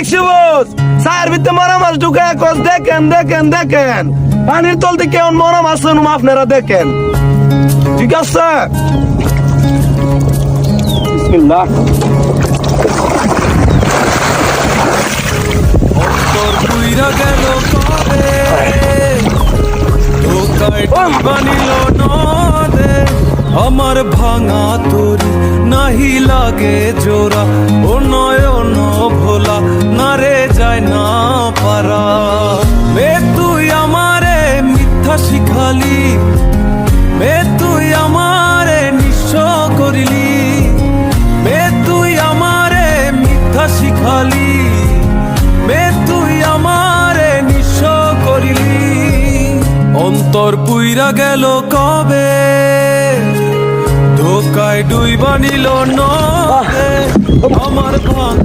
সবুজ চায়ের ভিতরে মরা মাছ ঢুকায় কস দেখেন দেখেন দেখেন পানির তল থেকে কেমন মরা মাছ আপনারা দেখেন ঠিক আছে বিসমিল্লাহ অন্তর পুইরা গেল কবে ধোকায় বানিল নদে আমার ভাঙা তরি নাহি লাগে জোড়া ও নয়ন ভোলা না রে যায় না পারা মে তুই আমারে মিথ্যা শিখালি মে তুই আমারে নিঃস্ব করিলি মে তুই আমারে মিথ্যা শিখালি মে তুই আমারে নিঃস্ব করিলি অন্তর পুইরা গেল কবে ধোকায় ডুইবা নিল নদে আমার ভাঙা